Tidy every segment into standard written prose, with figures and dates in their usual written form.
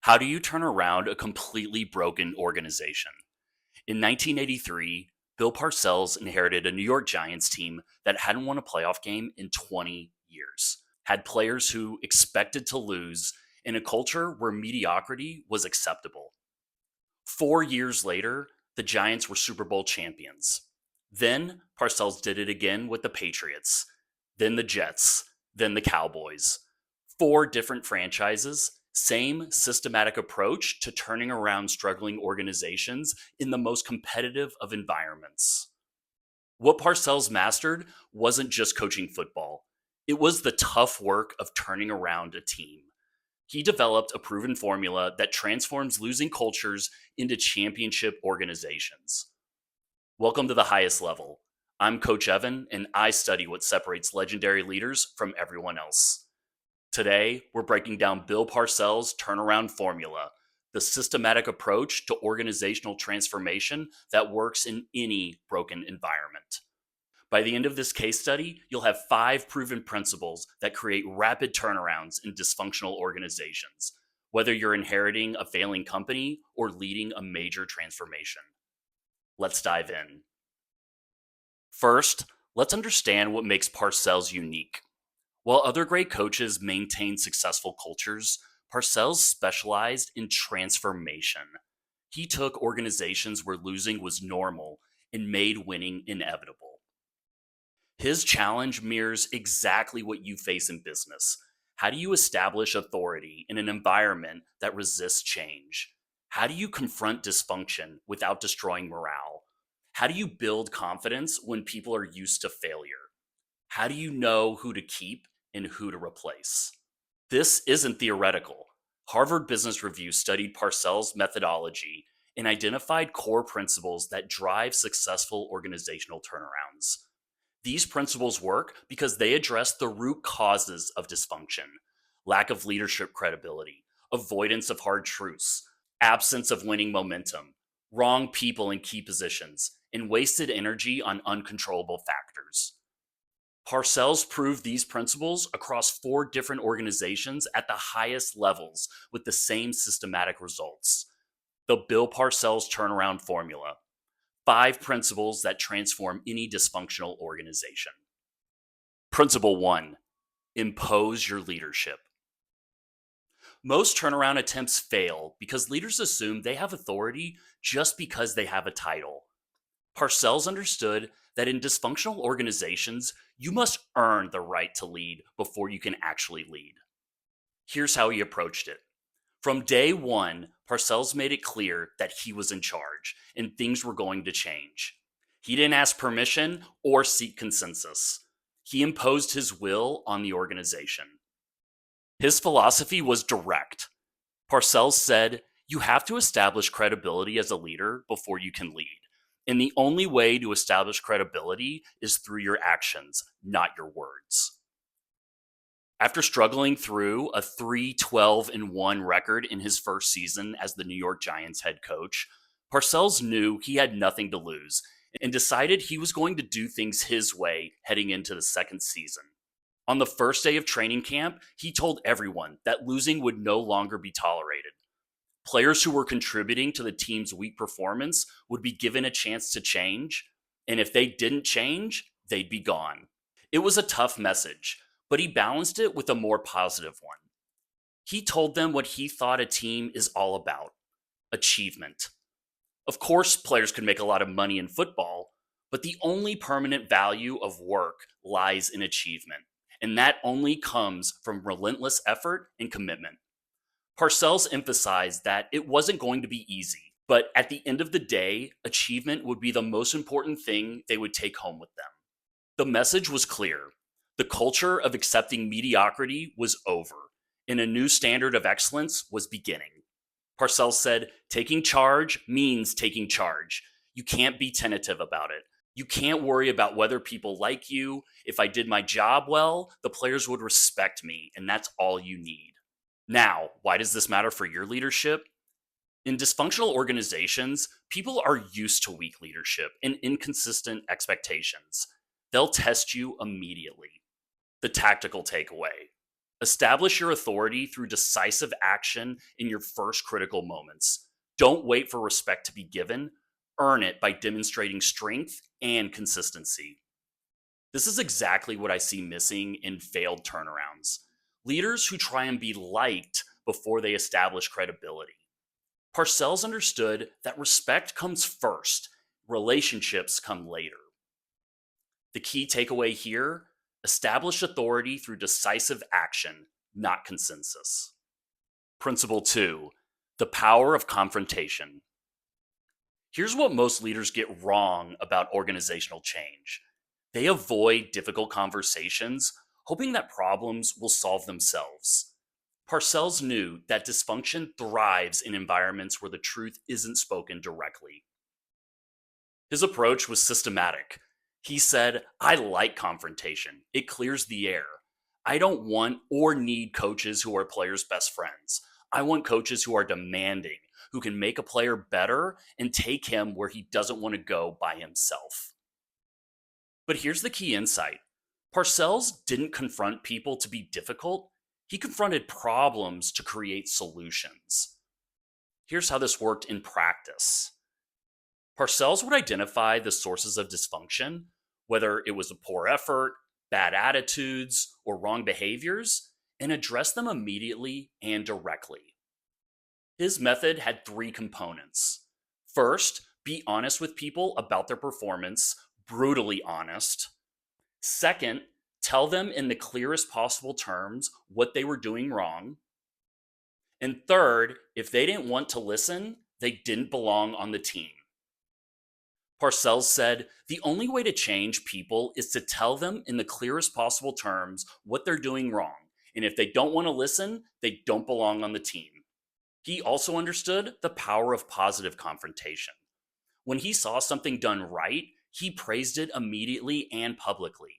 How do you turn around a completely broken organization? In 1983, Bill Parcells inherited a New York Giants team that hadn't won a playoff game in 20 years, had players who expected to lose, in a culture where mediocrity was acceptable. 4 years later, the Giants were Super Bowl champions. Then Parcells did it again with the Patriots, then the Jets, then the Cowboys. Four different franchises, same systematic approach to turning around struggling organizations in the most competitive of environments. What Parcells mastered wasn't just coaching football, it was the tough work of turning around a team. He developed a proven formula that transforms losing cultures into championship organizations. Welcome to the highest level. I'm Coach Evan, and I study what separates legendary leaders from everyone else. Today, we're breaking down Bill Parcells' turnaround formula, the systematic approach to organizational transformation that works in any broken environment. By the end of this case study, you'll have 5 proven principles that create rapid turnarounds in dysfunctional organizations, whether you're inheriting a failing company or leading a major transformation. Let's dive in. First, let's understand what makes Parcells unique. While other great coaches maintain successful cultures, Parcells specialized in transformation. He took organizations where losing was normal and made winning inevitable. His challenge mirrors exactly what you face in business. How do you establish authority in an environment that resists change? How do you confront dysfunction without destroying morale? How do you build confidence when people are used to failure? How do you know who to keep and who to replace? This isn't theoretical. Harvard Business Review studied Parcells' methodology and identified core principles that drive successful organizational turnarounds. These principles work because they address the root causes of dysfunction: lack of leadership credibility, avoidance of hard truths, absence of winning momentum, wrong people in key positions, and wasted energy on uncontrollable factors. Parcells proved these principles across 4 different organizations at the highest levels with the same systematic results. The Bill Parcells turnaround formula: 5 principles that transform any dysfunctional organization. Principle 1: impose your leadership. Most turnaround attempts fail because leaders assume they have authority just because they have a title. Parcells understood that in dysfunctional organizations, you must earn the right to lead before you can actually lead. Here's how he approached it. From day one, Parcells made it clear that he was in charge and things were going to change. He didn't ask permission or seek consensus. He imposed his will on the organization. His philosophy was direct. Parcells said, "You have to establish credibility as a leader before you can lead. And the only way to establish credibility is through your actions, not your words." After struggling through a 3-12-1 record in his first season as the New York Giants head coach, Parcells knew he had nothing to lose and decided he was going to do things his way heading into the second season. On the first day of training camp, he told everyone that losing would no longer be tolerated. Players who were contributing to the team's weak performance would be given a chance to change, and if they didn't change, they'd be gone. It was a tough message, but he balanced it with a more positive one. He told them what he thought a team is all about: achievement. Of course, players could make a lot of money in football, but the only permanent value of work lies in achievement, and that only comes from relentless effort and commitment. Parcells emphasized that it wasn't going to be easy, but at the end of the day, achievement would be the most important thing they would take home with them. The message was clear. The culture of accepting mediocrity was over, and a new standard of excellence was beginning. Parcells said, "Taking charge means taking charge. You can't be tentative about it. You can't worry about whether people like you. If I did my job well, the players would respect me, and that's all you need." Now, why does this matter for your leadership? In dysfunctional organizations, people are used to weak leadership and inconsistent expectations. They'll test you immediately. The tactical takeaway: Establish your authority through decisive action in your first critical moments. Don't wait for respect to be given. Earn it by demonstrating strength and consistency. This is exactly what I see missing in failed turnarounds. Leaders who try and be liked before they establish credibility. Parcells understood that respect comes first, relationships come later. The key takeaway here: establish authority through decisive action, not consensus. Principle 2: the power of confrontation. Here's what most leaders get wrong about organizational change: they avoid difficult conversations, hoping that problems will solve themselves. Parcells knew that dysfunction thrives in environments where the truth isn't spoken directly. His approach was systematic. He said, I like confrontation. It clears the air. I don't want or need coaches who are players' best friends. I want coaches who are demanding, who can make a player better and take him where he doesn't want to go by himself. But here's the key insight: Parcells didn't confront people to be difficult, he confronted problems to create solutions. Here's how this worked in practice. Parcells would identify the sources of dysfunction, whether it was a poor effort, bad attitudes, or wrong behaviors, and address them immediately and directly. His method had three components. First, be honest with people about their performance, brutally honest. Second, tell them in the clearest possible terms what they were doing wrong. And third, if they didn't want to listen, they didn't belong on the team. Parcells said, the only way to change people is to tell them in the clearest possible terms what they're doing wrong. And if they don't want to listen, they don't belong on the team. He also understood the power of positive confrontation. When he saw something done right, he praised it immediately and publicly.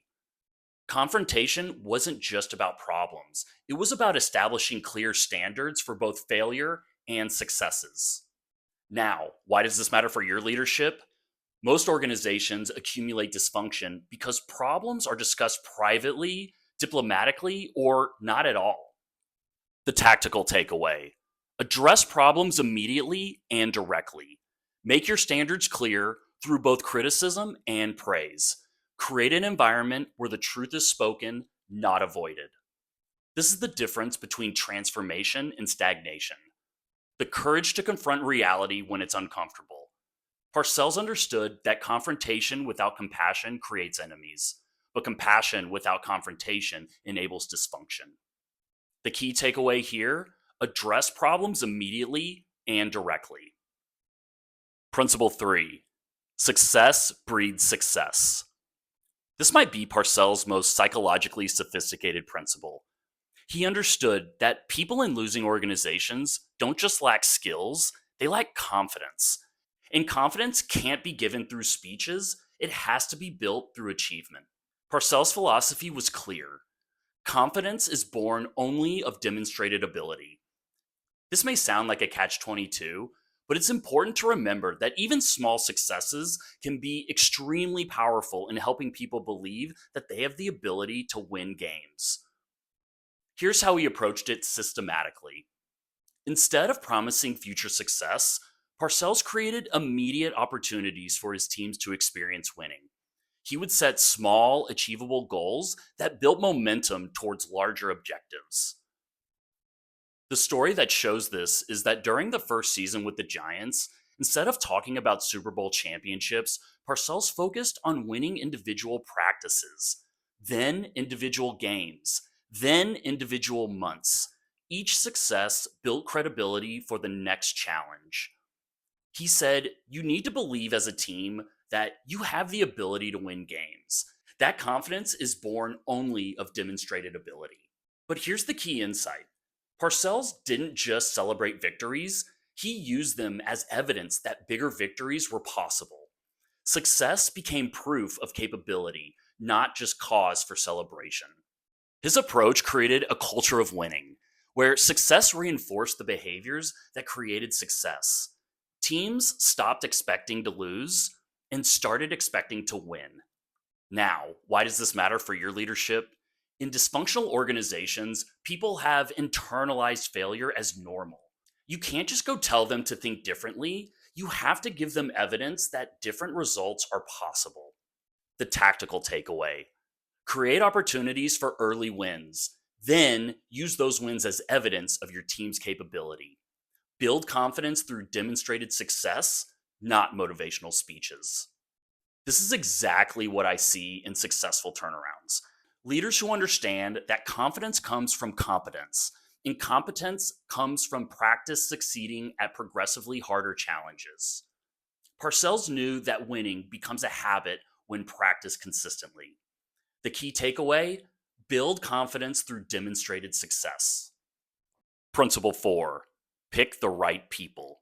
Confrontation wasn't just about problems, it was about establishing clear standards for both failure and successes. Now, why does this matter for your leadership? Most organizations accumulate dysfunction because problems are discussed privately, diplomatically, or not at all. The tactical takeaway: address problems immediately and directly. Make your standards clear through both criticism and praise. Create an environment where the truth is spoken, not avoided. This is the difference between transformation and stagnation: the courage to confront reality when it's uncomfortable. Parcells understood that confrontation without compassion creates enemies, but compassion without confrontation enables dysfunction. The key takeaway here: address problems immediately and directly. Principle 3: success breeds success. This might be Parcells' most psychologically sophisticated principle. He understood that people in losing organizations don't just lack skills, they lack confidence. And confidence can't be given through speeches, it has to be built through achievement. Parcells' philosophy was clear: confidence is born only of demonstrated ability. This may sound like a catch-22, but it's important to remember that even small successes can be extremely powerful in helping people believe that they have the ability to win games. Here's how he approached it systematically. Instead of promising future success, Parcells created immediate opportunities for his teams to experience winning. He would set small, achievable goals that built momentum towards larger objectives. The story that shows this is that during the first season with the Giants, instead of talking about Super Bowl championships, Parcells focused on winning individual practices, then individual games, then individual months. Each success built credibility for the next challenge. He said, you need to believe as a team that you have the ability to win games. That confidence is born only of demonstrated ability. But here's the key insight: Parcells didn't just celebrate victories, he used them as evidence that bigger victories were possible. Success became proof of capability, not just cause for celebration. His approach created a culture of winning, where success reinforced the behaviors that created success. Teams stopped expecting to lose and started expecting to win. Now, why does this matter for your leadership? In dysfunctional organizations, people have internalized failure as normal. You can't just go tell them to think differently. You have to give them evidence that different results are possible. The tactical takeaway: create opportunities for early wins, then use those wins as evidence of your team's capability. Build confidence through demonstrated success, not motivational speeches. This is exactly what I see in successful turnarounds. Leaders who understand that confidence comes from competence, and competence comes from practice succeeding at progressively harder challenges. Parcells knew that winning becomes a habit when practiced consistently. The key takeaway: build confidence through demonstrated success. Principle 4: pick the right people.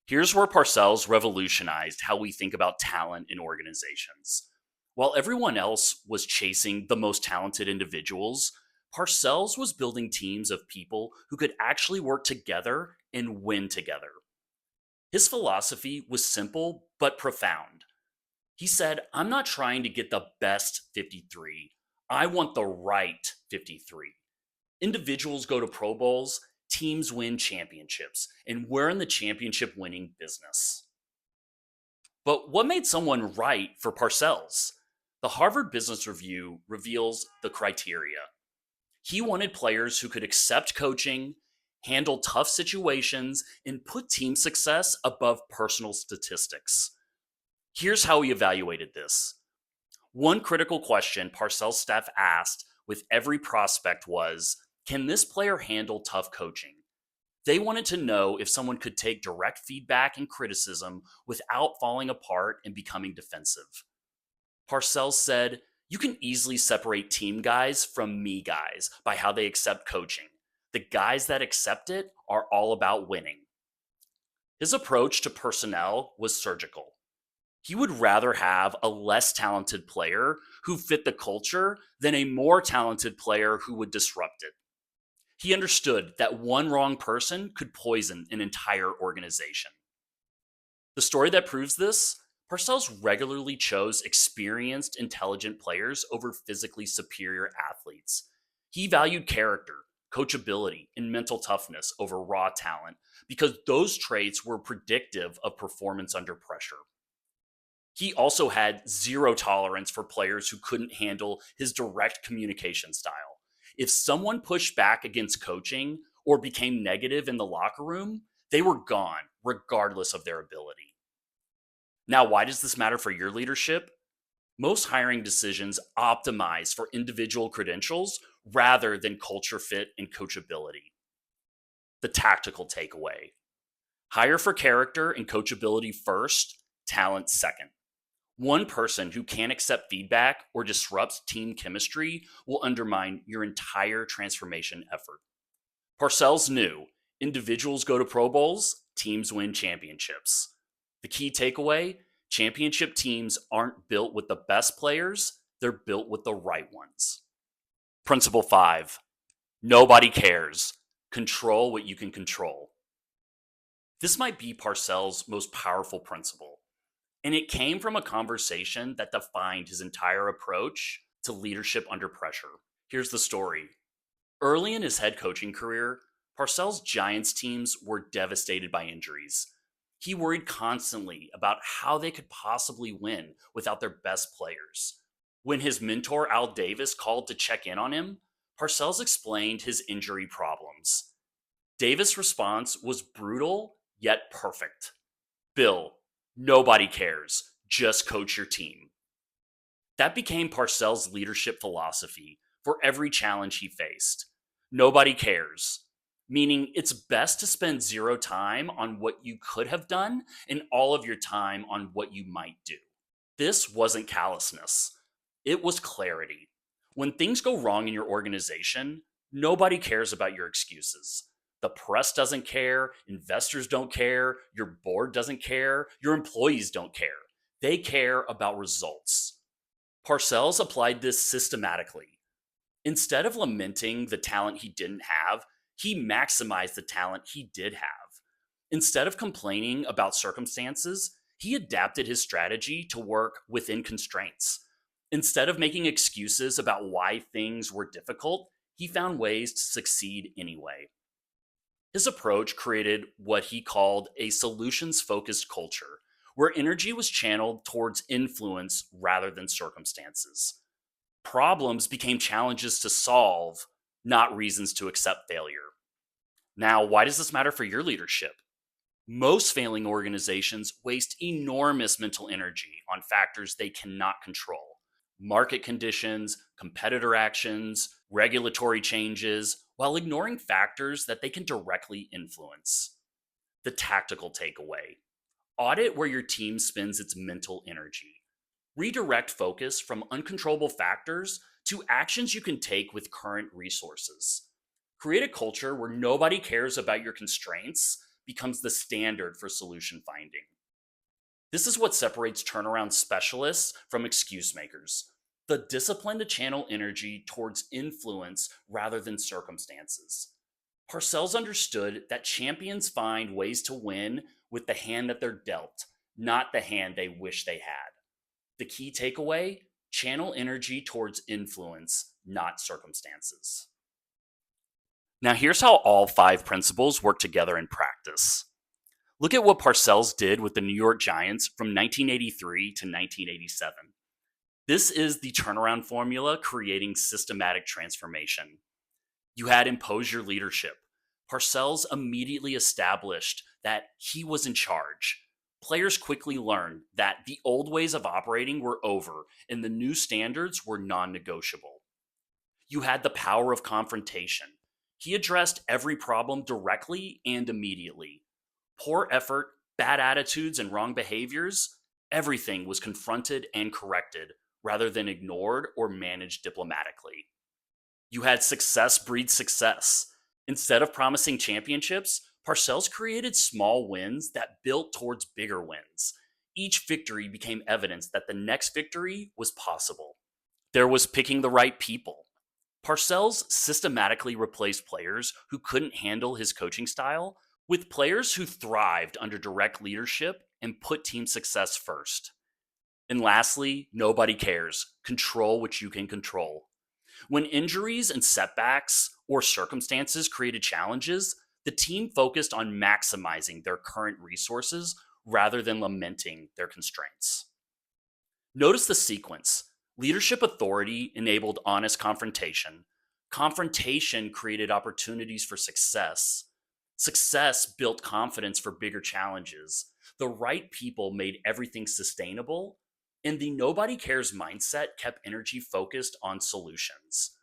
Here's where Parcells revolutionized how we think about talent in organizations. While everyone else was chasing the most talented individuals, Parcells was building teams of people who could actually work together and win together. His philosophy was simple but profound. He said, I'm not trying to get the best 53. I want the right 53. Individuals go to Pro Bowls, teams win championships, and we're in the championship winning business. But what made someone right for Parcells? The Harvard Business Review reveals the criteria. He wanted players who could accept coaching, handle tough situations, and put team success above personal statistics. Here's how he evaluated this. One critical question Parcells' staff asked with every prospect was, can this player handle tough coaching? They wanted to know if someone could take direct feedback and criticism without falling apart and becoming defensive. Parcells said, you can easily separate team guys from me guys by how they accept coaching. The guys that accept it are all about winning. His approach to personnel was surgical. He would rather have a less talented player who fit the culture than a more talented player who would disrupt it. He understood that one wrong person could poison an entire organization. The story that proves this: Parcells regularly chose experienced, intelligent players over physically superior athletes. He valued character, coachability, and mental toughness over raw talent because those traits were predictive of performance under pressure. He also had zero tolerance for players who couldn't handle his direct communication style. If someone pushed back against coaching or became negative in the locker room, they were gone, regardless of their ability. Now, why does this matter for your leadership? Most hiring decisions optimize for individual credentials rather than culture fit and coachability. The tactical takeaway: hire for character and coachability first, talent second. One person who can't accept feedback or disrupts team chemistry will undermine your entire transformation effort. Parcells knew individuals go to Pro Bowls, teams win championships. The key takeaway: championship teams aren't built with the best players, they're built with the right ones. Principle 5: nobody cares. Control what you can control. This might be Parcells' most powerful principle, and it came from a conversation that defined his entire approach to leadership under pressure. Here's the story. Early in his head coaching career, Parcells' Giants teams were devastated by injuries. He worried constantly about how they could possibly win without their best players. When his mentor Al Davis called to check in on him, Parcells explained his injury problems. Davis' response was brutal yet perfect. Bill, nobody cares. Just coach your team. That became Parcells' leadership philosophy for every challenge he faced. Nobody cares, meaning it's best to spend zero time on what you could have done and all of your time on what you might do. This wasn't callousness, it was clarity. When things go wrong in your organization, nobody cares about your excuses. The press doesn't care, investors don't care, your board doesn't care, your employees don't care. They care about results. Parcells applied this systematically. Instead of lamenting the talent he didn't have, he maximized the talent he did have. Instead of complaining about circumstances, he adapted his strategy to work within constraints. Instead of making excuses about why things were difficult, he found ways to succeed anyway. His approach created what he called a solutions focused culture, where energy was channeled towards influence rather than circumstances. Problems became challenges to solve, not reasons to accept failure. Now, why does this matter for your leadership? Most failing organizations waste enormous mental energy on factors they cannot control: market conditions, competitor actions, regulatory changes, while ignoring factors that they can directly influence. The tactical takeaway: audit where your team spends its mental energy. Redirect focus from uncontrollable factors to actions you can take with current resources. Create a culture where nobody cares about your constraints becomes the standard for solution finding. This is what separates turnaround specialists from excuse makers: the discipline to channel energy towards influence rather than circumstances. Parcells understood that champions find ways to win with the hand that they're dealt, not the hand they wish they had. The key takeaway: channel energy towards influence, not circumstances. Now, here's how all five principles work together in practice. Look at what Parcells did with the New York Giants from 1983 to 1987. This is the turnaround formula creating systematic transformation. You had impose your leadership. Parcells immediately established that he was in charge. Players quickly learned that the old ways of operating were over and the new standards were non negotiable. You had the power of confrontation. He addressed every problem directly and immediately. Poor effort, bad attitudes, and wrong behaviors, everything was confronted and corrected rather than ignored or managed diplomatically. You had success breed success. Instead of promising championships, Parcells created small wins that built towards bigger wins. Each victory became evidence that the next victory was possible. There was picking the right people. Parcells systematically replaced players who couldn't handle his coaching style with players who thrived under direct leadership and put team success first. And lastly, nobody cares. Control what you can control. When injuries and setbacks or circumstances created challenges, the team focused on maximizing their current resources rather than lamenting their constraints. Notice the sequence. Leadership authority enabled honest confrontation. Confrontation created opportunities for success. Success built confidence for bigger challenges. The right people made everything sustainable, and the nobody cares mindset kept energy focused on solutions.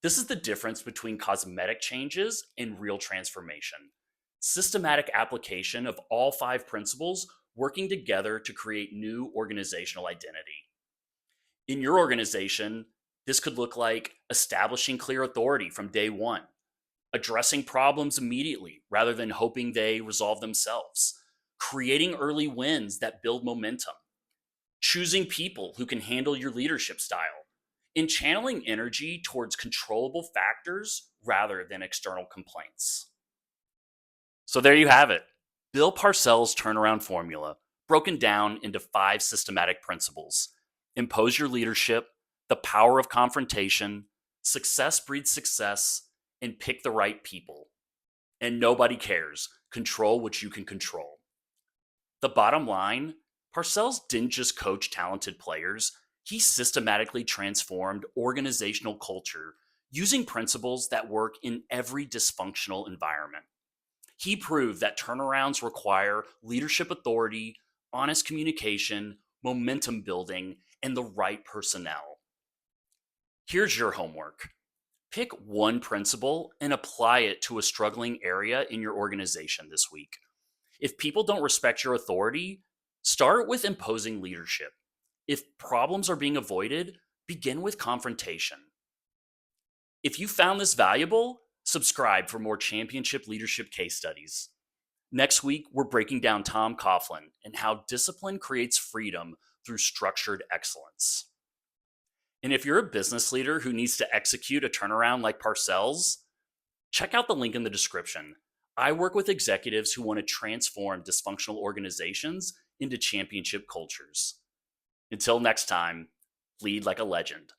This is the difference between cosmetic changes and real transformation. Systematic application of all five principles working together to create new organizational identity. In your organization, this could look like establishing clear authority from day one, addressing problems immediately rather than hoping they resolve themselves, creating early wins that build momentum, choosing people who can handle your leadership style, and channeling energy towards controllable factors rather than external complaints. So there you have it. Bill Parcells' turnaround formula, broken down into five systematic principles: impose your leadership, the power of confrontation, success breeds success, and pick the right people. And nobody cares. Control what you can control. The bottom line: Parcells didn't just coach talented players, he systematically transformed organizational culture using principles that work in every dysfunctional environment. He proved that turnarounds require leadership authority, honest communication, momentum building, and the right personnel. Here's your homework. Pick one principle and apply it to a struggling area in your organization this week. If people don't respect your authority, start with imposing leadership. If problems are being avoided, begin with confrontation. If you found this valuable, subscribe for more championship leadership case studies. Next week, we're breaking down Tom Coughlin and how discipline creates freedom through structured excellence. And if you're a business leader who needs to execute a turnaround like Parcells, check out the link in the description. I work with executives who want to transform dysfunctional organizations into championship cultures. Until next time, lead like a legend.